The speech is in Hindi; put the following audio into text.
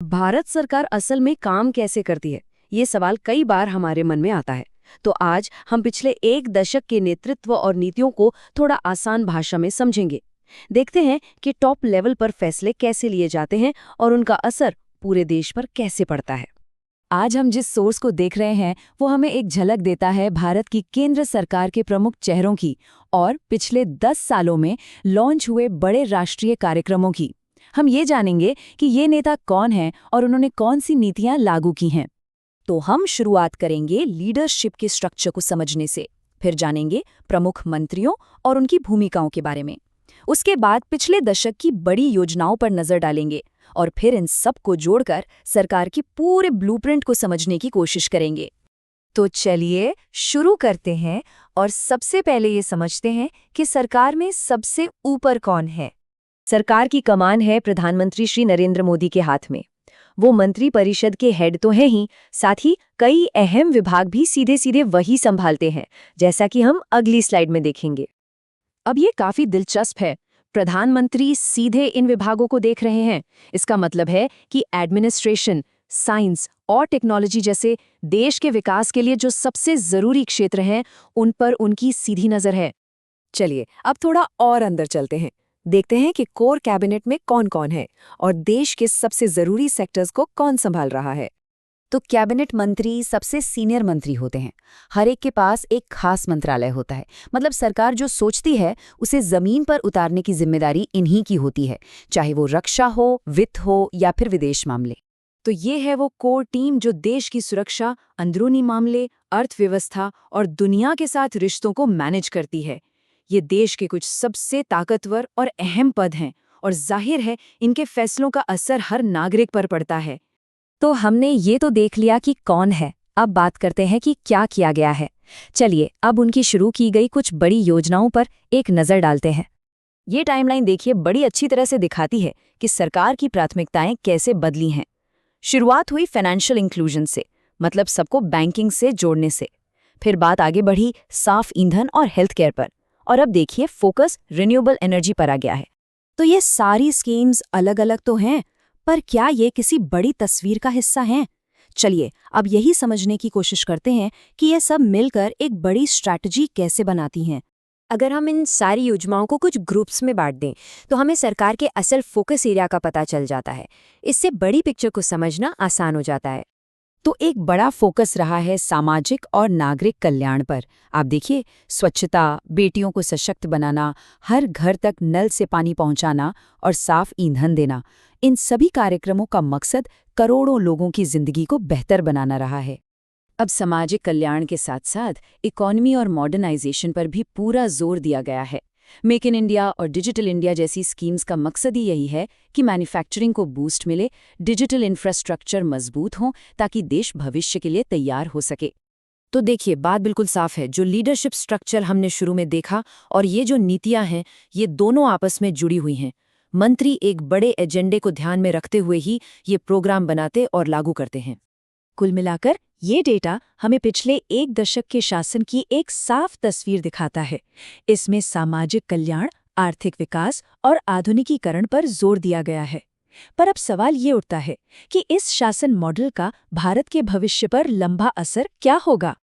भारत सरकार असल में काम कैसे करती है, ये सवाल कई बार हमारे मन में आता है। तो आज हम पिछले एक दशक के नेतृत्व और नीतियों को थोड़ा आसान भाषा में समझेंगे। देखते हैं कि टॉप लेवल पर फैसले कैसे लिए जाते हैं और उनका असर पूरे देश पर कैसे पड़ता है। आज हम जिस सोर्स को देख रहे हैं वो हमें एक झलक देता है भारत की केंद्र सरकार के प्रमुख चेहरों की और पिछले 10 सालों में लॉन्च हुए बड़े राष्ट्रीय कार्यक्रमों की। हम ये जानेंगे कि ये नेता कौन हैं और उन्होंने कौन सी नीतियां लागू की हैं। तो हम शुरुआत करेंगे लीडरशिप के स्ट्रक्चर को समझने से, फिर जानेंगे प्रमुख मंत्रियों और उनकी भूमिकाओं के बारे में। उसके बाद पिछले दशक की बड़ी योजनाओं पर नजर डालेंगे और फिर इन सब को जोड़कर सरकार की पूरे ब्लूप्रिंट को समझने की कोशिश करेंगे। तो चलिए शुरू करते हैं और सबसे पहले ये समझते हैं कि सरकार में सबसे ऊपर कौन है। सरकार की कमान है प्रधानमंत्री श्री नरेंद्र मोदी के हाथ में। वो मंत्री परिषद के हेड तो हैं ही, साथ ही कई अहम विभाग भी सीधे सीधे वही संभालते हैं, जैसा कि हम अगली स्लाइड में देखेंगे। अब ये काफी दिलचस्प है। प्रधानमंत्री सीधे इन विभागों को देख रहे हैं। इसका मतलब है कि एडमिनिस्ट्रेशन, साइंस और टेक्नोलॉजी जैसे देश के विकास के लिए जो सबसे जरूरी क्षेत्र हैं, उन पर उनकी सीधी नजर है। चलिए अब थोड़ा और अंदर चलते हैं, देखते हैं कि कोर कैबिनेट में कौन कौन है और देश के सबसे जरूरी सेक्टर्स को कौन संभाल रहा है। तो कैबिनेट मंत्री सबसे सीनियर मंत्री होते हैं। हर एक के पास एक खास मंत्रालय होता है, मतलब सरकार जो सोचती है उसे जमीन पर उतारने की जिम्मेदारी इन्हीं की होती है, चाहे वो रक्षा हो, वित्त हो या फिर विदेश मामले। तो ये है वो कोर टीम जो देश की सुरक्षा, अंदरूनी मामले, अर्थव्यवस्था और दुनिया के साथ रिश्तों को मैनेज करती है। ये देश के कुछ सबसे ताकतवर और अहम पद हैं और जाहिर है इनके फैसलों का असर हर नागरिक पर पड़ता है। तो हमने ये तो देख लिया कि कौन है, अब बात करते हैं कि क्या किया गया है। चलिए अब उनकी शुरू की गई कुछ बड़ी योजनाओं पर एक नज़र डालते हैं। ये टाइमलाइन देखिए, बड़ी अच्छी तरह से दिखाती है कि सरकार की प्राथमिकताएं कैसे बदली हैं। शुरुआत हुई फाइनेंशियल इंक्लूजन से, मतलब सबको बैंकिंग से जोड़ने से। फिर बात आगे बढ़ी साफ ईंधन और हेल्थ केयर पर, और अब देखिए फोकस रिन्यूएबल एनर्जी पर आ गया है। तो ये सारी स्कीम्स अलग अलग तो हैं, पर क्या ये किसी बड़ी तस्वीर का हिस्सा हैं? चलिए अब यही समझने की कोशिश करते हैं कि ये सब मिलकर एक बड़ी स्ट्रैटेजी कैसे बनाती हैं। अगर हम इन सारी योजनाओं को कुछ ग्रुप्स में बांट दें तो हमें सरकार के असल फोकस एरिया का पता चल जाता है। इससे बड़ी पिक्चर को समझना आसान हो जाता है। तो एक बड़ा फोकस रहा है सामाजिक और नागरिक कल्याण पर। आप देखिए, स्वच्छता, बेटियों को सशक्त बनाना, हर घर तक नल से पानी पहुंचाना और साफ ईंधन देना, इन सभी कार्यक्रमों का मकसद करोड़ों लोगों की जिंदगी को बेहतर बनाना रहा है। अब सामाजिक कल्याण के साथ साथ इकोनॉमी और मॉडर्नाइजेशन पर भी पूरा जोर दिया गया है। मेक इन इंडिया और डिजिटल इंडिया जैसी स्कीम्स का मकसद ही यही है कि मैन्युफैक्चरिंग को बूस्ट मिले, डिजिटल इंफ्रास्ट्रक्चर मजबूत हो ताकि देश भविष्य के लिए तैयार हो सके। तो देखिए बात बिल्कुल साफ है, जो लीडरशिप स्ट्रक्चर हमने शुरू में देखा और ये जो नीतियां हैं, ये दोनों आपस में जुड़ी हुई हैं। मंत्री एक बड़े एजेंडे को ध्यान में रखते हुए ही ये प्रोग्राम बनाते और लागू करते हैं। कुल मिलाकर ये डेटा हमें पिछले एक दशक के शासन की एक साफ तस्वीर दिखाता है। इसमें सामाजिक कल्याण, आर्थिक विकास और आधुनिकीकरण पर जोर दिया गया है। पर अब सवाल ये उठता है कि इस शासन मॉडल का भारत के भविष्य पर लंबा असर क्या होगा?